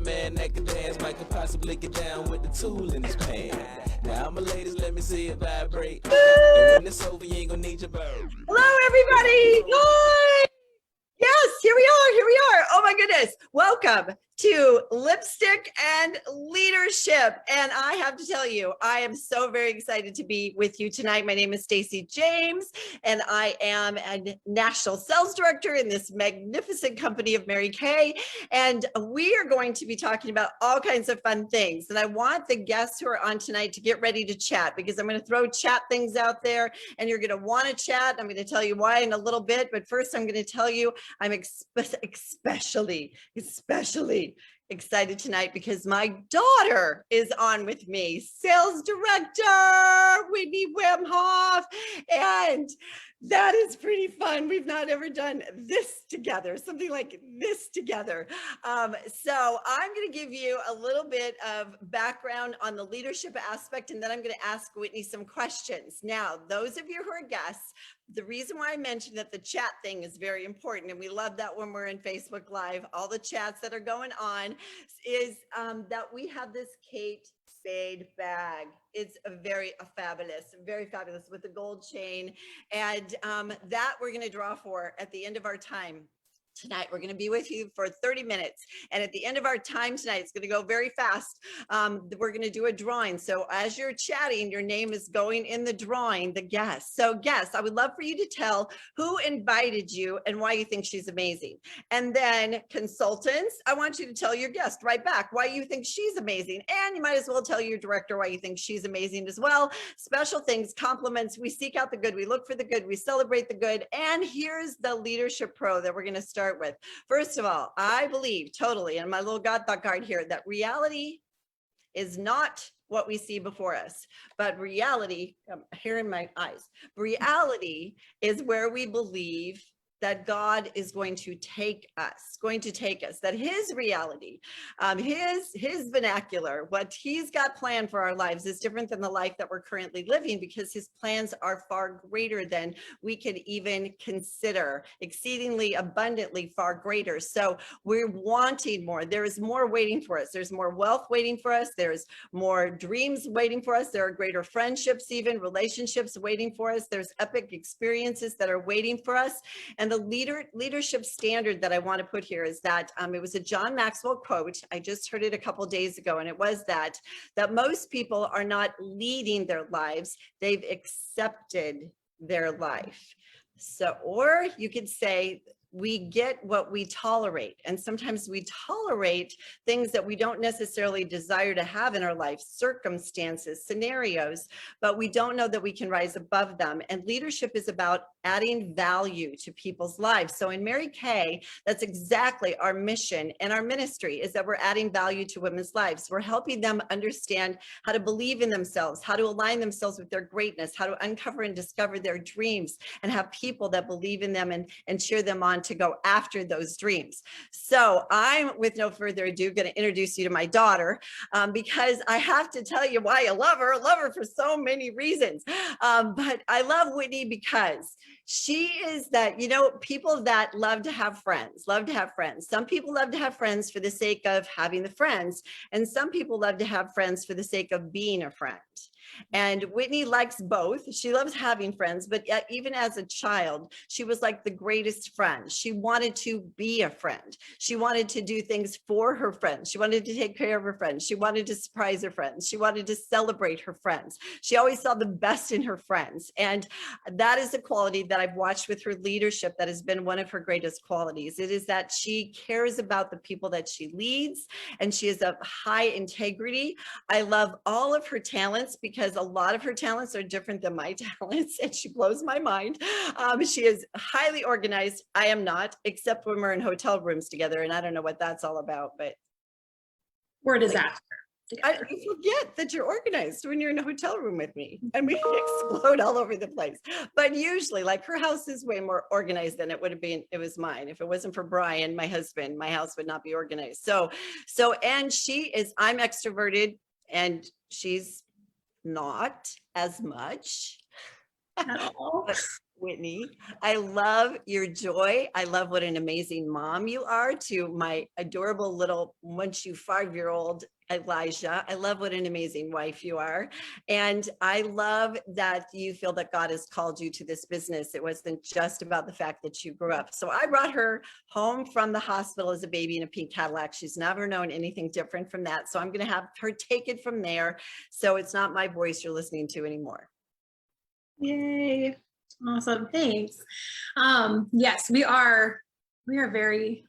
man that can dance might could possibly get down with the tool in his pants. Now, my ladies, let me see it vibrate. And when it's over, you ain't gonna need your bird. Hello, everybody. Hi. Yes, here we are. Oh my goodness. Welcome to Lipstick and Leadership. And I have to tell you, I am so very excited to be with you tonight. My name is Stacy James, and I am a national sales director in this magnificent company of Mary Kay. And we are going to be talking about all kinds of fun things. And I want the guests who are on tonight to get ready to chat, because I'm going to throw chat things out there and you're going to want to chat. I'm going to tell you why in a little bit. But first, I'm going to tell you I'm especially excited tonight because my daughter is on with me, sales director Whitney Wemhoff, and that is pretty fun. We've not ever done this together, something like this together. So I'm going to give you a little bit of background on the leadership aspect, and then I'm going to ask Whitney some questions. Now, those of you who are guests, the reason why I mentioned that the chat thing is very important, and we love that when we're in Facebook Live, all the chats that are going on, is that we have this Kate Spade bag. It's very fabulous with the gold chain, and that we're going to draw for at the end of our time. Tonight, we're going to be with you for 30 minutes. And at the end of our time tonight, it's going to go very fast. We're going to do a drawing. So as you're chatting, your name is going in the drawing, the guest. So guests, I would love for you to tell who invited you and why you think she's amazing. And then consultants, I want you to tell your guest right back why you think she's amazing. And you might as well tell your director why you think she's amazing as well. Special things, compliments. We seek out the good. We look for the good. We celebrate the good. And here's the leadership pro that we're going to start with. First of all, I believe totally, and my little God thought card here, that reality is not what we see before us, but reality, here in my eyes, reality is where we believe that God is going to take us, that his reality, his vernacular, what he's got planned for our lives is different than the life that we're currently living, because his plans are far greater than we could even consider, exceedingly abundantly far greater. So we're wanting more. There is more waiting for us. There's more wealth waiting for us. There's more dreams waiting for us. There are greater friendships, even relationships waiting for us. There's epic experiences that are waiting for us. And the leadership standard that I want to put here is that it was a John Maxwell quote. I just heard it a couple days ago, and it was that most people are not leading their lives, they've accepted their life. So, or you could say, we get what we tolerate. And sometimes we tolerate things that we don't necessarily desire to have in our life, circumstances, scenarios, but we don't know that we can rise above them. And leadership is about adding value to people's lives. So in Mary Kay, that's exactly our mission and our ministry, is that we're adding value to women's lives. We're helping them understand how to believe in themselves, how to align themselves with their greatness, how to uncover and discover their dreams, and have people that believe in them and cheer them on to go after those dreams. So I'm, with no further ado, going to introduce you to my daughter, because I have to tell you why I love her for so many reasons. But I love Whitney because she is that, people that love to have friends. Some people love to have friends for the sake of having the friends, and some people love to have friends for the sake of being a friend. And Whitney likes both. She loves having friends, but even as a child, she was like the greatest friend. She wanted to be a friend. She wanted to do things for her friends. She wanted to take care of her friends. She wanted to surprise her friends. She wanted to celebrate her friends. She always saw the best in her friends. And that is a quality that I've watched with her leadership that has been one of her greatest qualities. It is that she cares about the people that she leads, and she is of high integrity. I love all of her talents, because a lot of her talents are different than my talents, and she blows my mind. She is highly organized. I am not, except when we're in hotel rooms together, and I don't know what that's all about, but we're a disaster. I forget that you're organized when you're in a hotel room with me, and we explode all over the place. But usually, like, her house is way more organized than it would have been. It was mine. If it wasn't for Brian, my husband, my house would not be organized. So, and I'm extroverted, and she's not as much. Whitney. I love your joy. I love what an amazing mom you are to my adorable little, once you 5-year-old Elijah. I love what an amazing wife you are. And I love that you feel that God has called you to this business. It wasn't just about the fact that you grew up. So I brought her home from the hospital as a baby in a pink Cadillac. She's never known anything different from that. So I'm going to have her take it from there. So it's not my voice you're listening to anymore. Yay. Awesome. Thanks. Yes, we are very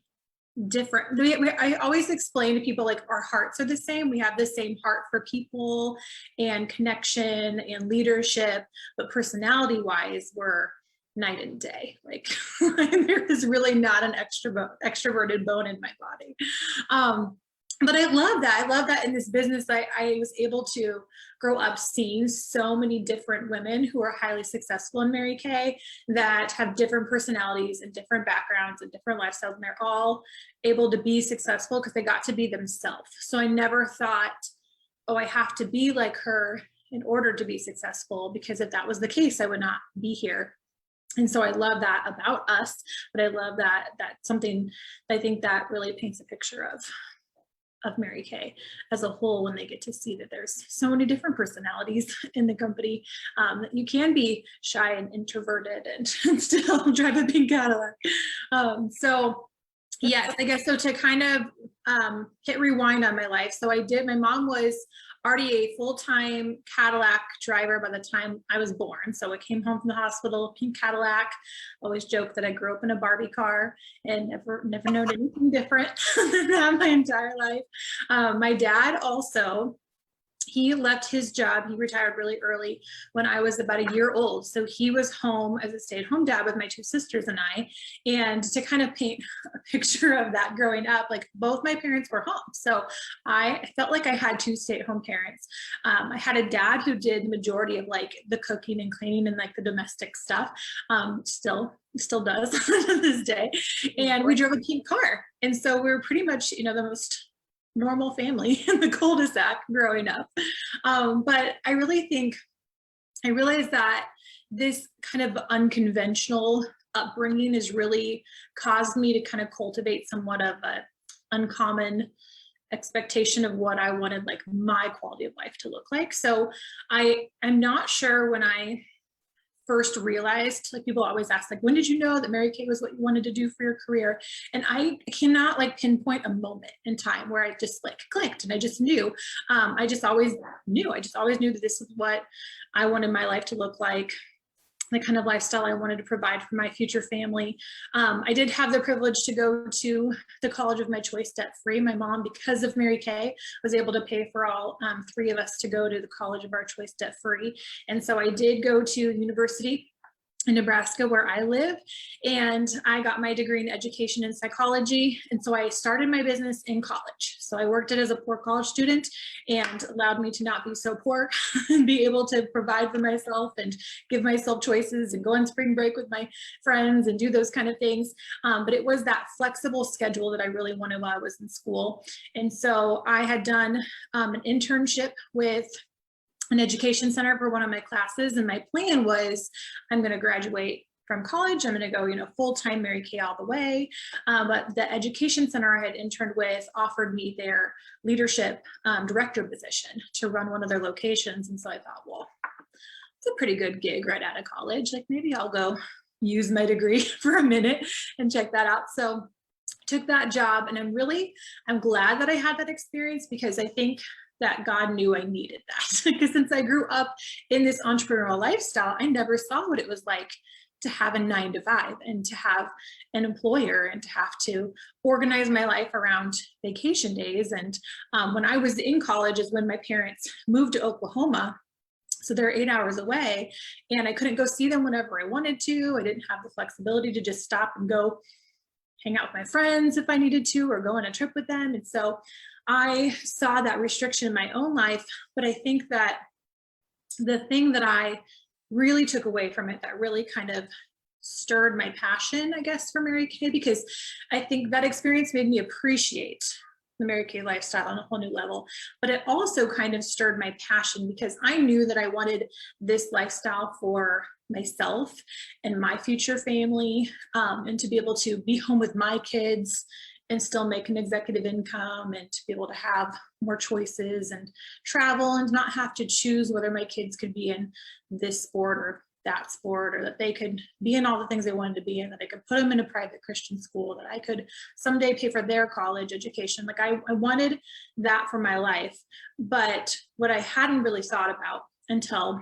different. I always explain to people, like, our hearts are the same. We have the same heart for people and connection and leadership, but personality wise, we're night and day. Like, there is really not an extroverted bone in my body. But I love that. I love that in this business, I was able to grow up seeing so many different women who are highly successful in Mary Kay that have different personalities and different backgrounds and different lifestyles. And they're all able to be successful because they got to be themselves. So I never thought, oh, I have to be like her in order to be successful, because if that was the case, I would not be here. And so I love that about us, but I love that that's something I think that really paints a picture of Mary Kay as a whole, when they get to see that there's so many different personalities in the company, that you can be shy and introverted and still drive a pink Cadillac. So yes, I guess so, to kind of hit rewind on my life. So my mom was already a full-time Cadillac driver by the time I was born. So I came home from the hospital, pink Cadillac. Always joke that I grew up in a Barbie car and never known anything different than that my entire life. My dad also, he left his job. He retired really early when I was about a year old. So he was home as a stay-at-home dad with my two sisters and I. And to kind of paint a picture of that growing up, like, both my parents were home. So I felt like I had two stay-at-home parents. I had a dad who did the majority of, like, the cooking and cleaning and, like, the domestic stuff. Still does to this day. And we drove a pink car. And so we were pretty much, the most normal family in the cul-de-sac growing up. But I really think, I realized that this kind of unconventional upbringing has really caused me to kind of cultivate somewhat of an uncommon expectation of what I wanted, like, my quality of life to look like. So I'm not sure when I first realized, like, people always ask, like, when did you know that Mary Kay was what you wanted to do for your career? And I cannot, like, pinpoint a moment in time where I just, like, clicked and I just knew. I just always knew that this is what I wanted my life to look like, the kind of lifestyle I wanted to provide for my future family. I did have the privilege to go to the college of my choice debt-free. My mom, because of Mary Kay, was able to pay for all three of us to go to the college of our choice debt-free. And so I did go to university in Nebraska, where I live, and I got my degree in education and psychology. And so I started my business in college. So I worked it as a poor college student, and allowed me to not be so poor and be able to provide for myself and give myself choices and go on spring break with my friends and do those kind of things. But it was that flexible schedule that I really wanted while I was in school. And so I had done an internship with an education center for one of my classes. And my plan was, I'm going to graduate from college. I'm going to go, full-time Mary Kay all the way. But the education center I had interned with offered me their leadership director position to run one of their locations. And so I thought, well, it's a pretty good gig right out of college. Like, maybe I'll go use my degree for a minute and check that out. So took that job, and I'm glad that I had that experience, because I think that God knew I needed that. Because since I grew up in this entrepreneurial lifestyle, I never saw what it was like to have a 9-to-5 and to have an employer and to have to organize my life around vacation days. And when I was in college is when my parents moved to Oklahoma. So they're 8 hours away, and I couldn't go see them whenever I wanted to. I didn't have the flexibility to just stop and go hang out with my friends if I needed to, or go on a trip with them. And so I saw that restriction in my own life. But I think that the thing that I really took away from it, that really kind of stirred my passion, I guess, for Mary Kay, because I think that experience made me appreciate the Mary Kay lifestyle on a whole new level. But it also kind of stirred my passion, because I knew that I wanted this lifestyle for myself and my future family, and to be able to be home with my kids and still make an executive income, and to be able to have more choices and travel and not have to choose whether my kids could be in this sport or that sport, or that they could be in all the things they wanted to be in, that I could put them in a private Christian school, that I could someday pay for their college education. Like I wanted that for my life. But what I hadn't really thought about until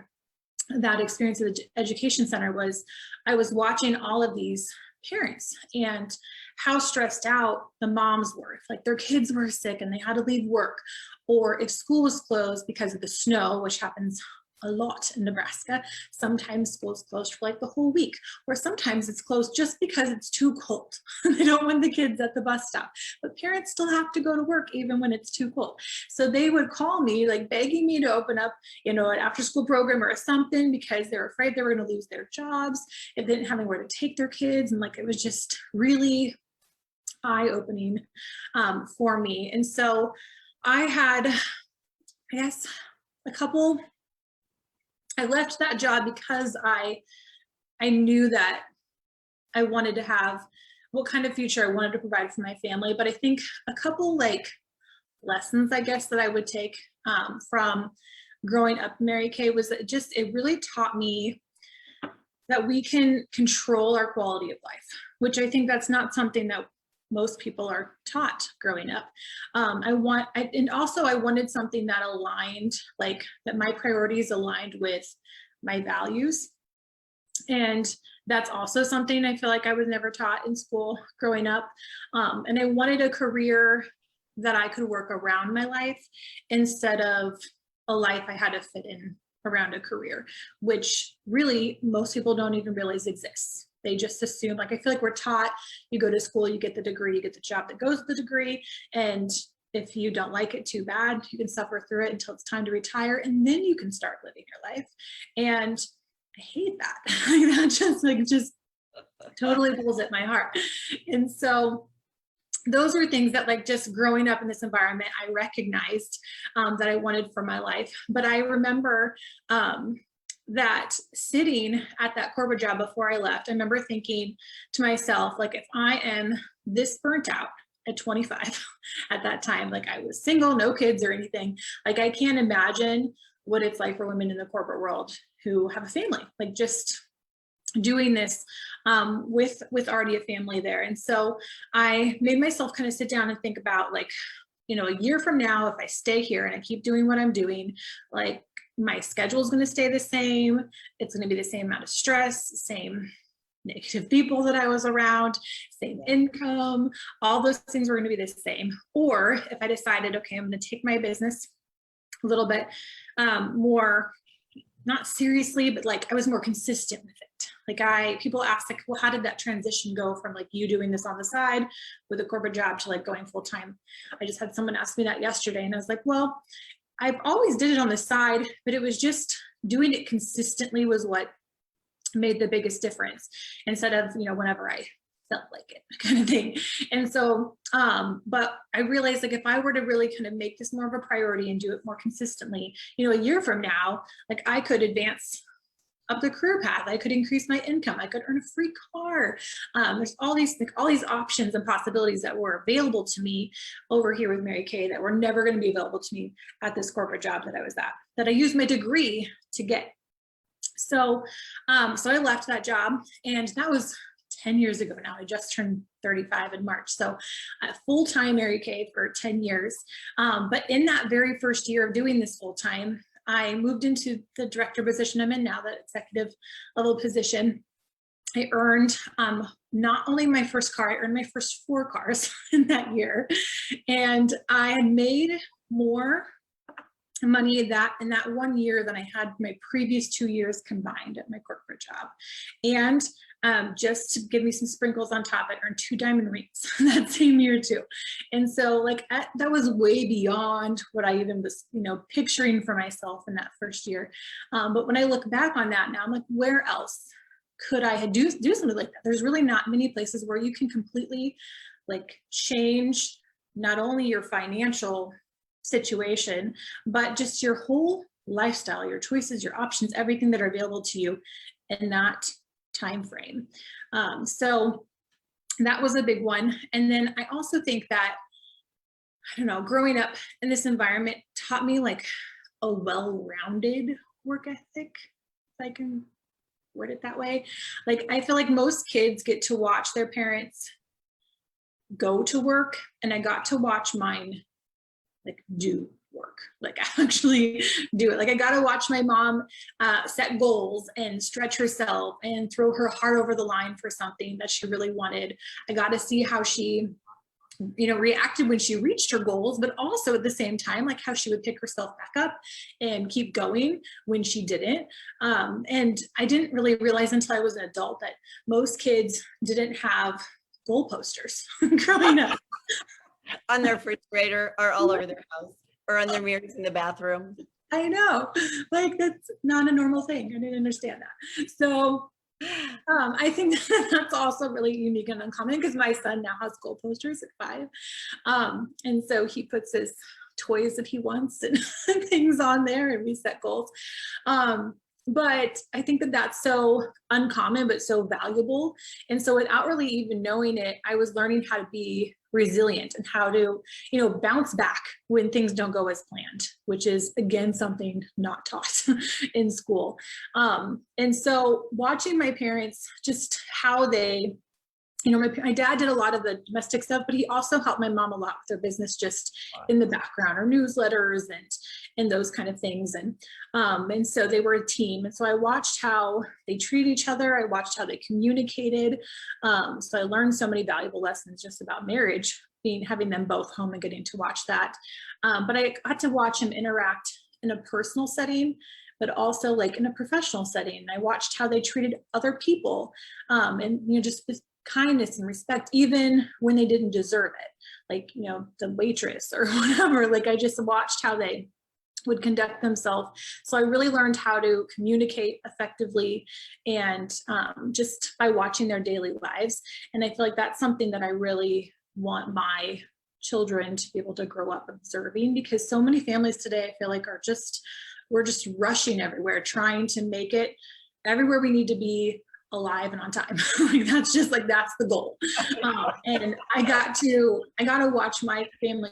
that experience at the education center was I was watching all of these parents and how stressed out the moms were. If like their kids were sick and they had to leave work, or if school was closed because of the snow, which happens a lot in Nebraska. Sometimes school's closed for like the whole week, or sometimes it's closed just because it's too cold. They don't want the kids at the bus stop, but parents still have to go to work even when it's too cold. So they would call me like begging me to open up, an after school program or something, because they're afraid they were going to lose their jobs if they didn't have anywhere to take their kids. And like, it was just really eye-opening for me. And so I had, I guess, I left that job because I knew that I wanted to have what kind of future I wanted to provide for my family. But I think a couple like lessons, I guess, that I would take from growing up in Mary Kay was that it really taught me that we can control our quality of life, which I think that's not something that most people are taught growing up. I wanted something that aligned, like that my priorities aligned with my values. And that's also something I feel like I was never taught in school growing up. And I wanted a career that I could work around my life instead of a life I had to fit in around a career, which really most people don't even realize exists. They just assume, like, I feel like we're taught, you go to school, you get the degree, you get the job that goes with the degree. And if you don't like it too bad, you can suffer through it until it's time to retire. And then you can start living your life. And I hate that. That just totally pulls at my heart. And so those were things that, like, just growing up in this environment, I recognized that I wanted for my life. But I remember that sitting at that corporate job before I left, I remember thinking to myself, like, if I am this burnt out at 25 at that time, like I was single, no kids or anything, like I can't imagine what it's like for women in the corporate world who have a family, like just doing this with already a family there. And so I made myself kind of sit down and think about, like, a year from now, if I stay here and I keep doing what I'm doing, like, my schedule is going to stay the same. It's going to be the same amount of stress, same negative people that I was around, same income, all those things were going to be the same. Or if I decided, okay, I'm going to take my business a little bit more, not seriously, but like I was more consistent with it. Like people ask, like, well, how did that transition go from like you doing this on the side with a corporate job to like going full time? I just had someone ask me that yesterday, and I was like, well, I've always did it on the side, but it was just doing it consistently was what made the biggest difference, instead of, whenever I felt like it kind of thing. And so, but I realized, like, if I were to really kind of make this more of a priority and do it more consistently, a year from now, like I could advance up the career path. I could increase my income. I could earn a free car. There's all these options and possibilities that were available to me over here with Mary Kay that were never going to be available to me at this corporate job that I was at, that I used my degree to get. So, so I left that job, and that was 10 years ago now. I just turned 35 in March. So full-time Mary Kay for 10 years. But in that very first year of doing this full-time, I moved into the director position I'm in now, that executive level position. I earned not only my first car, I earned my first 4 cars in that year. And I had made more money in that 1 year than I had my previous 2 years combined at my corporate job. And just to give me some sprinkles on top, I earned 2 diamond rings that same year too. And so, like, that was way beyond what I even was, picturing for myself in that first year. But when I look back on that now, I'm like, where else could I do something like that? There's really not many places where you can completely, like, change not only your financial situation, but just your whole lifestyle, your choices, your options, everything that are available to you in that time frame. So that was a big one. And then I also think that, I don't know, growing up in this environment taught me like a well-rounded work ethic, if I can word it that way. Like, I feel like most kids get to watch their parents go to work, and I got to watch mine like do work, like actually do it. Like, I got to watch my mom set goals and stretch herself and throw her heart over the line for something that she really wanted. I got to see how she, you know, reacted when she reached her goals, but also at the same time, like how she would pick herself back up and keep going when she didn't. And I didn't really realize until I was an adult that most kids didn't have goal posters growing up. On their refrigerator or all over their house or on their mirrors in the bathroom. I know, like that's not a normal thing. I didn't understand that. So I think that's also really unique and uncommon because my son now has goal posters at 5. And so he puts his toys that he wants and things on there, and we set goals. But I think that that's so uncommon, but so valuable. And so without really even knowing it, I was learning how to be resilient and how to, you know, bounce back when things don't go as planned, which is again, something not taught in school. And so watching my parents, just how they, you know, my dad did a lot of the domestic stuff, but he also helped my mom a lot with her business, just in the background, or newsletters and those kind of things. And so they were a team. And so I watched how they treat each other. I watched how they communicated. So I learned so many valuable lessons just about marriage, having them both home and getting to watch that. But I got to watch him interact in a personal setting, but also like in a professional setting. And I watched how they treated other people, and, you know, just with kindness and respect, even when they didn't deserve it, like, you know, the waitress or whatever. Like, I just watched how they would conduct themselves. So I really learned how to communicate effectively, and just by watching their daily lives. And I feel like that's something that I really want my children to be able to grow up observing, because so many families today, I feel like, we're just rushing everywhere, trying to make it everywhere we need to be alive and on time. Like, that's the goal. And I got to watch my family,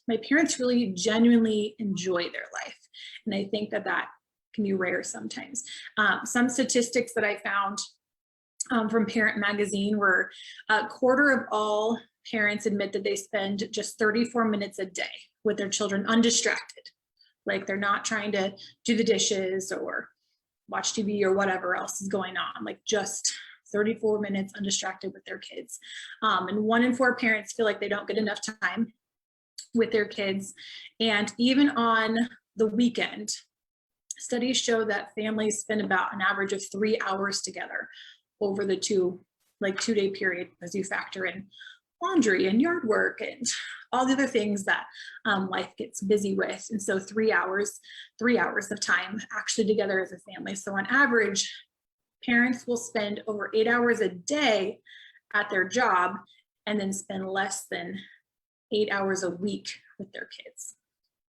my parents really genuinely enjoy their life. And I think that can be rare sometimes. Some statistics that I found from Parent Magazine were a quarter of all parents admit that they spend just 34 minutes a day with their children undistracted. Like, they're not trying to do the dishes or watch TV or whatever else is going on, like just 34 minutes undistracted with their kids. And 1 in 4 parents feel like they don't get enough time with their kids. And even on the weekend, studies show that families spend about an average of 3 hours together over the 2-day period, as you factor in laundry and yard work and all the other things that life gets busy with. And so 3 hours of time actually together as a family. So on average, parents will spend over 8 hours a day at their job and then spend less than 8 hours a week with their kids.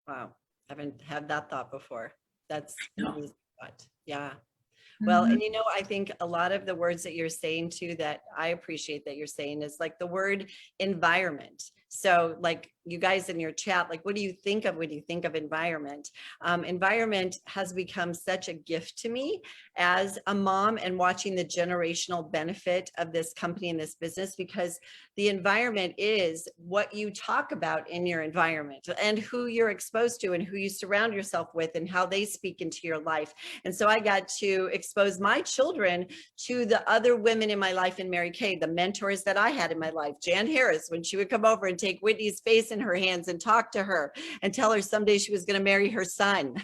Wow. I haven't had that thought before. That's No. yeah. Well, and you know, I think a lot of the words that you're saying too, that I appreciate that you're saying, is like the word environment. So like, you guys in your chat, like, what do you think of when you think of environment? Environment has become such a gift to me as a mom, and watching the generational benefit of this company and this business, because the environment is what you talk about in your environment, and who you're exposed to, and who you surround yourself with, and how they speak into your life. And so I got to expose my children to the other women in my life in Mary Kay, the mentors that I had in my life. Jan Harris, when she would come over and take Whitney's face in her hands and talk to her and tell her someday she was going to marry her son.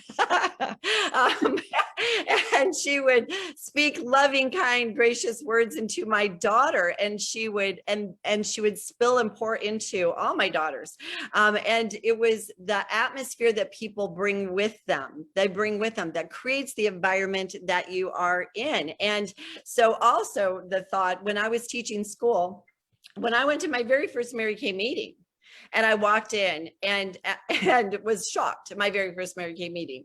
And she would speak loving, kind, gracious words into my daughter, and she would spill and pour into all my daughters. And it was the atmosphere that people bring with them. They bring with them that creates the environment that you are in. And so also the thought, when I was teaching school, when I went to my very first Mary Kay meeting, And I walked in and was shocked at my very first Mary Kay meeting,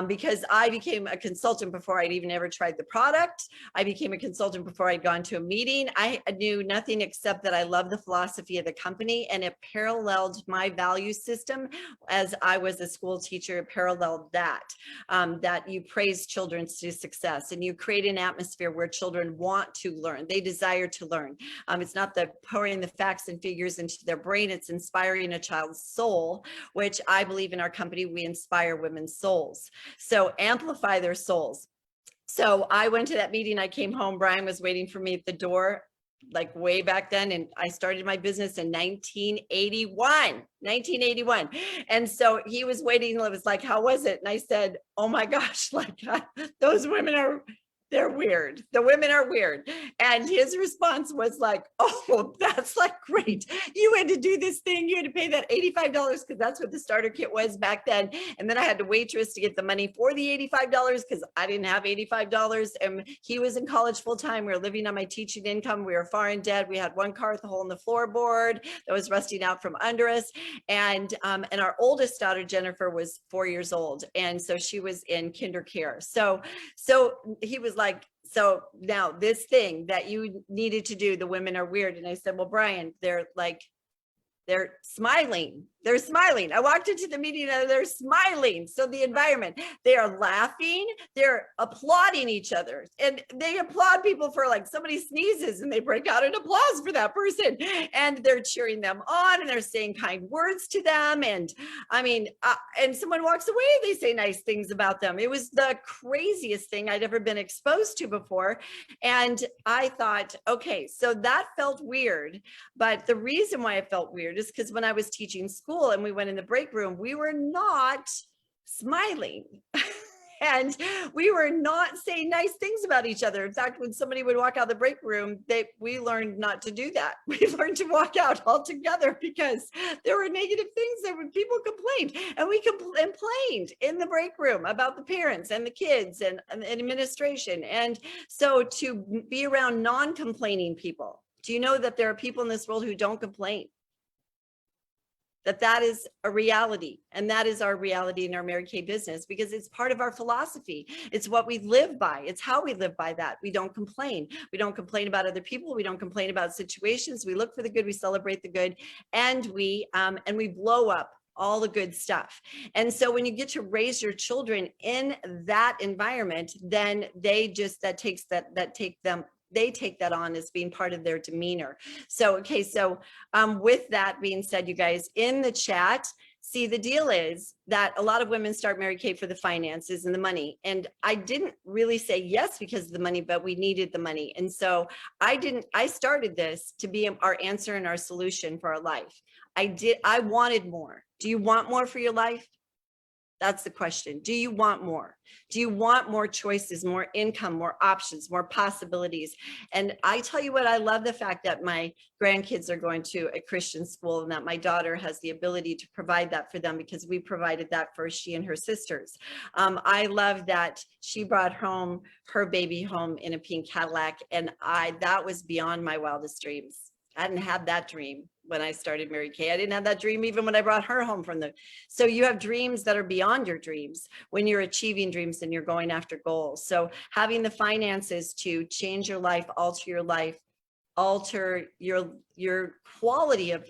because I became a consultant before I'd even ever tried the product. I became a consultant before I'd gone to a meeting. I knew nothing except that I love the philosophy of the company, and it paralleled my value system. As I was a school teacher, it paralleled that, that you praise children to success and you create an atmosphere where children want to learn. They desire to learn. It's not the pouring the facts and figures into their brain, it's inspiring a child's soul, which I believe in our company, we inspire women's souls. So amplify their souls. So I went to that meeting, I came home, Brian was waiting for me at the door, like way back then. And I started my business in 1981. And so he was waiting, it was like, how was it? And I said, oh my gosh, like those women they're weird. The women are weird. And his response was like, oh, that's like great. You had to do this thing. You had to pay that $85 because that's what the starter kit was back then. And then I had to waitress to get the money for the $85 because I didn't have $85. And he was in college full time. We were living on my teaching income. We were far in debt. We had one car with a hole in the floorboard that was rusting out from under us. And our oldest daughter, Jennifer, was 4 years old. And so she was in kinder care. So he was like, so now this thing that you needed to do, the women are weird. And I said, well, Brian, they're smiling. They're smiling. I walked into the meeting and they're smiling. So the environment, they are laughing, they're applauding each other, and they applaud people for, like, somebody sneezes and they break out in applause for that person, and they're cheering them on and they're saying kind words to them. And I mean, and someone walks away, they say nice things about them. It was the craziest thing I'd ever been exposed to before. And I thought, okay, so that felt weird. But the reason why it felt weird is because when I was teaching school and we went in the break room, we were not smiling. And we were not saying nice things about each other. In fact, when somebody would walk out of the break room, we learned not to do that. We learned to walk out altogether because there were negative things that when people complained, and we complained in the break room about the parents and the kids and administration. And so to be around non-complaining people, do you know that there are people in this world who don't complain? That is a reality, and that is our reality in our Mary Kay business, because it's part of our philosophy. It's what we live by. It's how we live by that. We don't complain. We don't complain about other people. We don't complain about situations. We look for the good. We celebrate the good, and we blow up all the good stuff. And so when you get to raise your children in that environment, then they take that on as being part of their demeanor. So, okay, so with that being said, you guys in the chat, see, the deal is that a lot of women start Mary Kay for the finances and the money. And I didn't really say yes because of the money, but we needed the money. And so I started this to be our answer and our solution for our life. I wanted more. Do you want more for your life? That's the question. Do you want more? Do you want more choices, more income, more options, more possibilities? And I tell you what, I love the fact that my grandkids are going to a Christian school and that my daughter has the ability to provide that for them because we provided that for she and her sisters. I love that she brought home her baby home in a pink Cadillac, and that was beyond my wildest dreams. I didn't have that dream when I started Mary Kay. I didn't have that dream even when I brought her home so you have dreams that are beyond your dreams when you're achieving dreams and you're going after goals. So having the finances to change your life, alter your quality of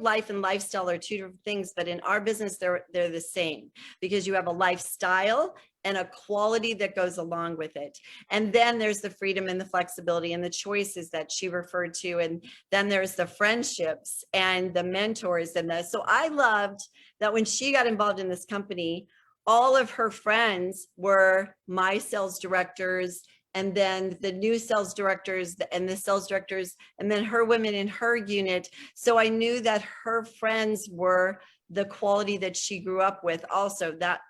life and lifestyle are two different things, but in our business, they're the same, because you have a lifestyle and a quality that goes along with it. And then there's the freedom and the flexibility and the choices that she referred to. And then there's the friendships and the mentors so I loved that when she got involved in this company, all of her friends were my sales directors, and then the new sales directors and the sales directors, and then her women in her unit. So I knew that her friends were the quality that she grew up with. Also, that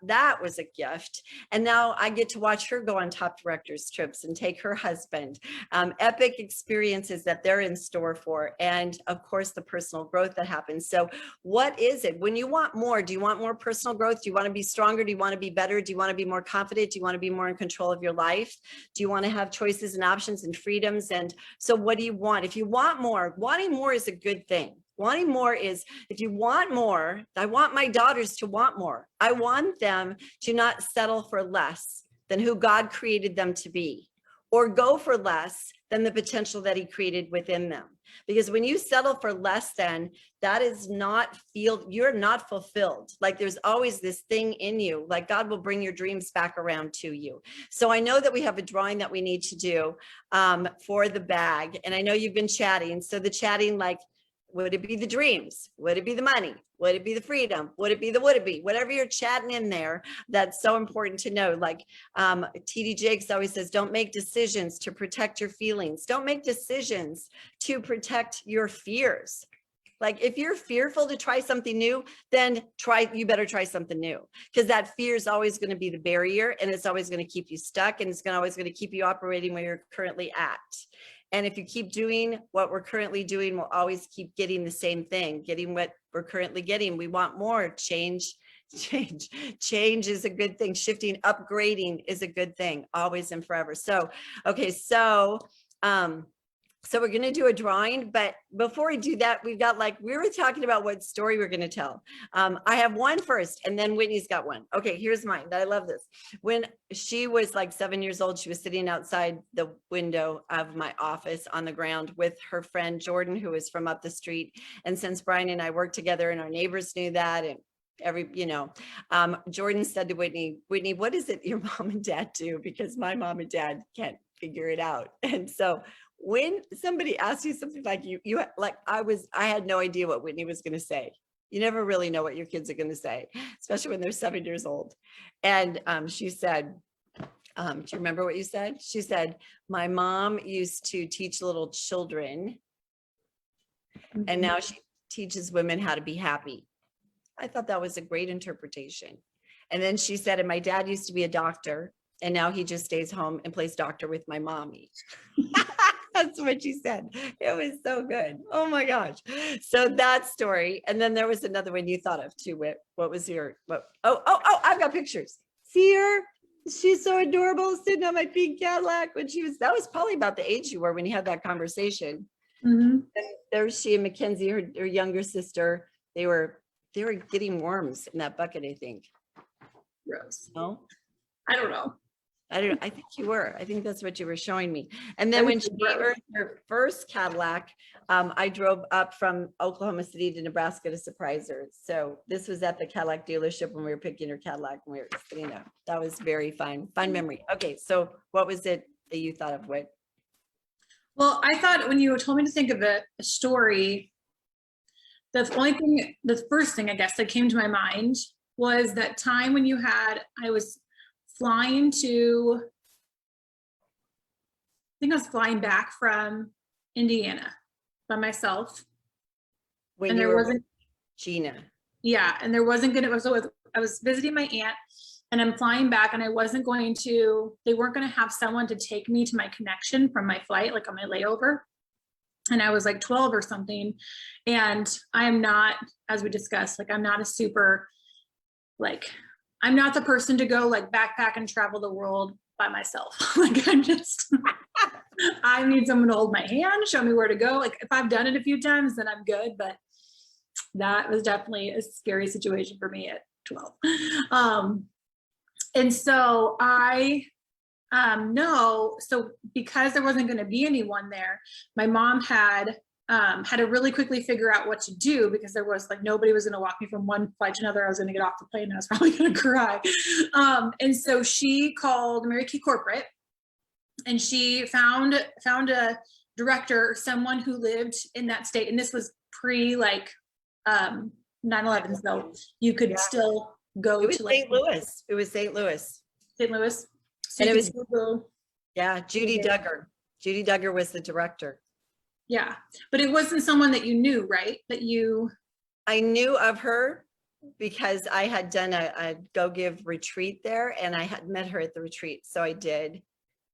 was a gift. And now I get to watch her go on top directors trips and take her husband, epic experiences that they're in store for. And of course, the personal growth that happens. So what is it when you want more? Do you want more personal growth? Do you want to be stronger? Do you want to be better? Do you want to be more confident? Do you want to be more in control of your life? Do you want to have choices and options and freedoms? And so what do you want? If you want more, wanting more is a good thing. Wanting more is, if you want more, I want my daughters to want more. I want them to not settle for less than who God created them to be, or go for less than the potential that he created within them. Because when you settle for less than, that is not you're not fulfilled. Like there's always this thing in you, like God will bring your dreams back around to you. So I know that we have a drawing that we need to do for the bag. And I know you've been chatting. So the chatting, like, would it be the dreams? Would it be the money? Would it be the freedom? Would it be the would it be? Whatever you're chatting in there, that's so important to know. Like TD Jakes always says, don't make decisions to protect your feelings. Don't make decisions to protect your fears. Like if you're fearful to try something new, then you better try something new, because that fear is always going to be the barrier, and it's always going to keep you stuck, and it's always going to keep you operating where you're currently at. And if you keep doing what we're currently doing, we'll always keep getting the same thing, getting what we're currently getting. We want more change. Change is a good thing. Shifting, upgrading is a good thing, always and forever. So, okay. So we're going to do a drawing, but before we do that, we were talking about what story we're going to tell. I have one first, and then Whitney's got one. Okay, here's mine. I love this. When she was like 7 years old, she was sitting outside the window of my office on the ground with her friend Jordan, who is from up the street. And since Brian and I worked together, and our neighbors knew that, and Jordan said to Whitney, what is it your mom and dad do? Because my mom and dad can't figure it out. And so when somebody asks you something like I had no idea what Whitney was going to say. You never really know what your kids are going to say, especially when they're 7 years old. And she said, do you remember what you said? She said, my mom used to teach little children, and now she teaches women how to be happy. I thought that was a great interpretation. And then she said, and my dad used to be a doctor, and now he just stays home and plays doctor with my mommy. That's what she said. It was so good. Oh my gosh. So that story. And then there was another one you thought of too, Whit. What was your, oh, I've got pictures. See her? She's so adorable, sitting on my pink Cadillac when that was probably about the age you were when you had that conversation. Mm-hmm. And there was she and Mackenzie, her younger sister. They were getting worms in that bucket, I think. Gross. No? I don't know. I think you were. I think that's what you were showing me. And then when she earned her first Cadillac, I drove up from Oklahoma City to Nebraska to surprise her. So this was at the Cadillac dealership when we were picking her Cadillac, and we were sitting there. That was very fun memory. Okay, so what was it that you thought of, Whit? Well, I thought when you told me to think of a story, the first thing I guess that came to my mind was that time when I was flying I was flying back from Indiana by myself. When there wasn't Gina. Yeah. And there wasn't I was visiting my aunt, and I'm flying back, and they weren't going to have someone to take me to my connection from my flight, like on my layover. And I was like 12 or something. And I am not, as we discussed, like I'm not a super, like, I'm not the person to go like backpack and travel the world by myself. Like I need someone to hold my hand, show me where to go. Like if I've done it a few times, then I'm good. But that was definitely a scary situation for me at 12. And so so because there wasn't going to be anyone there, my mom had to really quickly figure out what to do, because there was like nobody was going to walk me from one flight to another. I was going to get off the plane and I was probably going to cry. And so she called Mary Kay Corporate, and she found a director or someone who lived in that state. And this was pre 9/11, so you could still go to St. Louis. It was St. Louis. St. Louis. So and it was Judy Duggar. Judy Duggar was the director. Yeah, but it wasn't someone that you knew, right? I knew of her because I had done a Go Give retreat there, and I had met her at the retreat. So I did.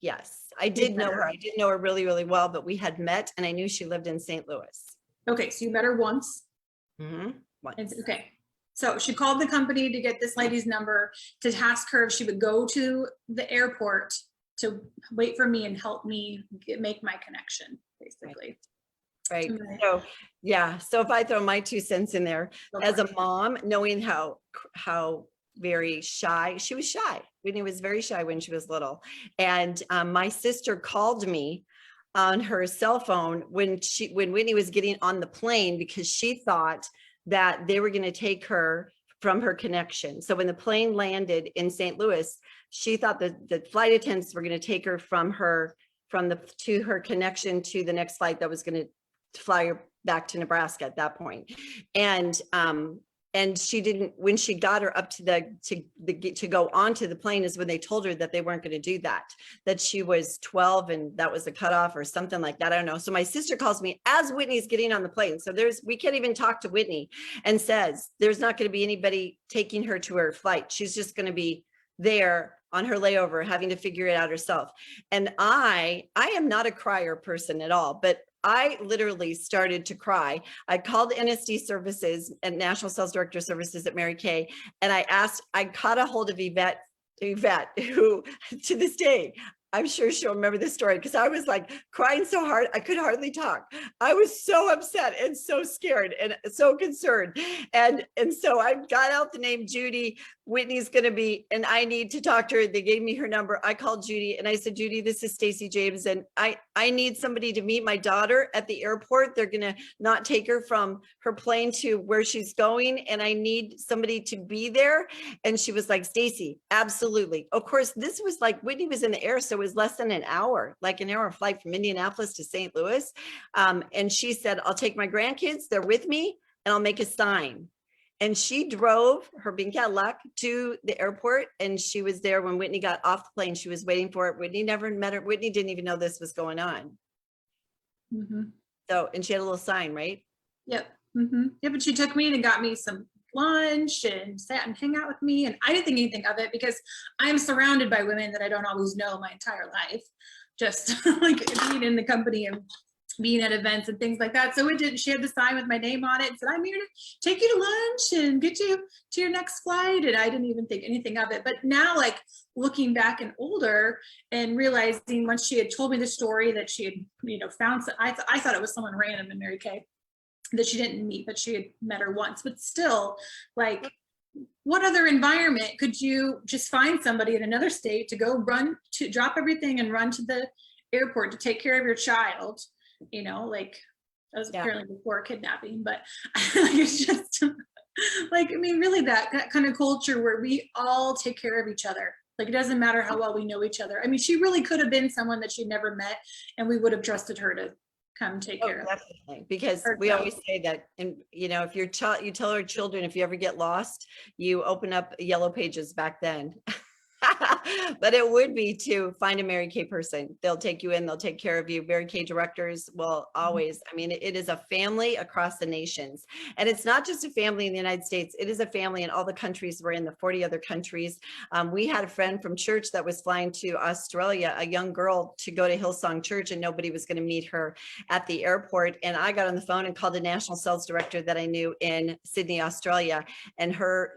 Yes, I did know her. I didn't know her really, really well, but we had met, and I knew she lived in St. Louis. Okay, so you met her once. Mm-hmm. Once. Okay. So she called the company to get this lady's number to ask her if she would go to the airport to wait for me and help me make my connection, basically. Right. Right. So, yeah. So if I throw my 2 cents in there, Go as for a it. mom, knowing how very shy she was, shy. Whitney was very shy when she was little, and my sister called me on her cell phone when Whitney was getting on the plane, because she thought that they were going to take her from her connection. So when the plane landed in St. Louis, she thought that the flight attendants were going to take her from her to her connection to the next flight that was going to fly her back to Nebraska at that point. And she didn't, when she got her up to go onto the plane is when they told her that they weren't going to do that she was 12 and that was a cutoff or something like that. I don't know. So my sister calls me as Whitney's getting on the plane. So we can't even talk to Whitney, and says there's not going to be anybody taking her to her flight. She's just going to be there on her layover, having to figure it out herself. And I am not a crier person at all, but I literally started to cry. I called NSD services and National Sales Director Services at Mary Kay, and I caught a hold of Yvette, who to this day, I'm sure she'll remember this story, because I was like crying so hard, I could hardly talk. I was so upset and so scared and so concerned. And so I got out the name Judy. Whitney's going to be, and I need to talk to her. They gave me her number. I called Judy and I said, Judy, this is Stacy James. And I need somebody to meet my daughter at the airport. They're going to not take her from her plane to where she's going. And I need somebody to be there. And she was like, Stacy, absolutely. Of course, this was like, Whitney was in the air. So it was less than an hour, like an hour flight from Indianapolis to St. Louis. And she said, I'll take my grandkids. They're with me and I'll make a sign. And she drove her pink Cadillac to the airport, and she was there when Whitney got off the plane. She was waiting for it. Whitney never met her. Whitney didn't even know this was going on. Mm-hmm. So, and she had a little sign, right? Yep. Mm-hmm. Yeah, but she took me and got me some lunch and sat and hang out with me. And I didn't think anything of it because I'm surrounded by women that I don't always know my entire life. Just like being in the company of being at events and things like that. So it didn't, she had the sign with my name on it and said, I'm here to take you to lunch and get you to your next flight. And I didn't even think anything of it. But now, like looking back and older and realizing once she had told me the story that she had, found, I thought it was someone random in Mary Kay that she didn't meet, but she had met her once. But still, like, what other environment could you just find somebody in another state to go drop everything and run to the airport to take care of your child? Like that was apparently before kidnapping, but it's just like, I mean, really that kind of culture where we all take care of each other. Like, it doesn't matter how well we know each other. I mean, she really could have been someone that she'd never met and we would have trusted her to come take care of Definitely. Because her. we always say that, and if your child, you tell our children, if you ever get lost, you open up Yellow Pages back then. But it would be to find a Mary Kay person. They'll take you in, they'll take care of you. Mary Kay directors will always, I mean, it is a family across the nations. And it's not just a family in the United States, it is a family in all the countries we're in, the 40 other countries. We had a friend from church that was flying to Australia, a young girl, to go to Hillsong Church, and nobody was going to meet her at the airport. And I got on the phone and called the national sales director that I knew in Sydney, Australia, and her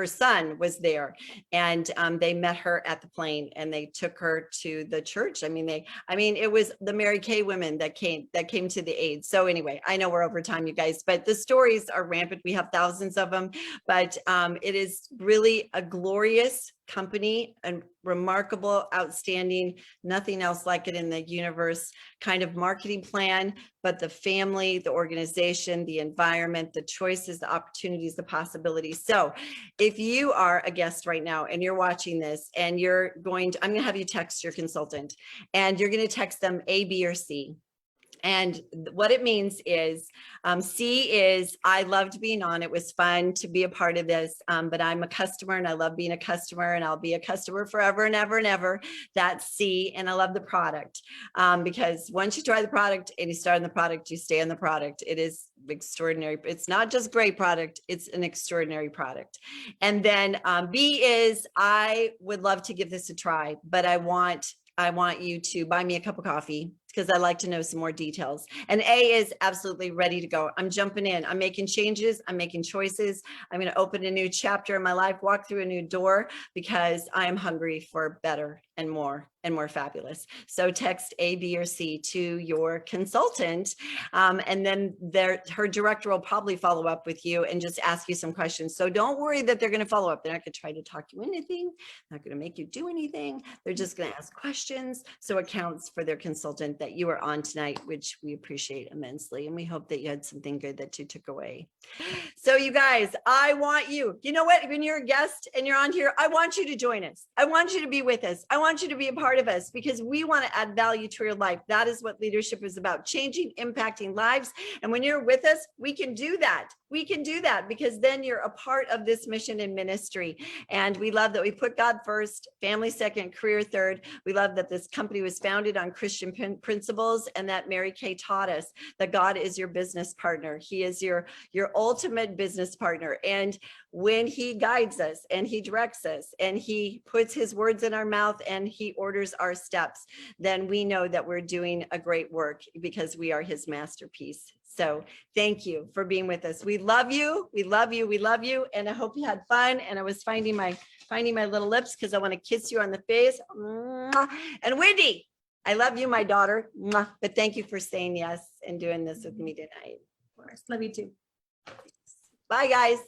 son was there. And they met her at the plane and they took her to the church. I mean, it was the Mary Kay women that came to the aid. So anyway, I know we're over time, you guys, but the stories are rampant. We have thousands of them, but it is really a glorious company and remarkable, outstanding, nothing else like it in the universe kind of marketing plan. But the family, the organization, the environment, the choices, the opportunities, the possibilities. So if you are a guest right now and you're watching this and I'm going to have you text your consultant, and you're going to text them A, B, or C. And what it means is, C is, I loved being on. It was fun to be a part of this, but I'm a customer and I love being a customer, and I'll be a customer forever and ever and ever. That's C. And I love the product, because once you try the product and you start on the product, you stay on the product. It is extraordinary. It's not just great product, it's an extraordinary product. And then B is, I would love to give this a try, but I want you to buy me a cup of coffee because I'd like to know some more details. And A is absolutely ready to go. I'm jumping in. I'm making changes. I'm making choices. I'm going to open a new chapter in my life, walk through a new door, because I am hungry for better and more fabulous. So text A, B, or C to your consultant. And then her director will probably follow up with you and just ask you some questions. So don't worry that they're going to follow up. They're not going to try to talk you into anything. Not going to make you do anything. They're just going to ask questions. So it counts for their consultant that you are on tonight, which we appreciate immensely. And we hope that you had something good that you took away. So you guys, I want you, you know what, when you're a guest and you're on here, I want you to join us. I want you to be with us. I want you to be a part of us, because we want to add value to your life. That is what leadership is about: changing, impacting lives. And when you're with us, we can do that. We can do that, because then you're a part of this mission and ministry. And we love that we put God first, family second, career third. We love that this company was founded on Christian principles, and that Mary Kay taught us that God is your business partner. He is your ultimate business partner. And when he guides us and he directs us and he puts his words in our mouth and he orders our steps, then we know that we're doing a great work, because we are his masterpiece. So thank you for being with us. We love you. We love you. We love you. And I hope you had fun. And I was finding my little lips, because I want to kiss you on the face. And Whitney, I love you, my daughter. But thank you for saying yes and doing this with me tonight. Of course. Love you too. Bye, guys.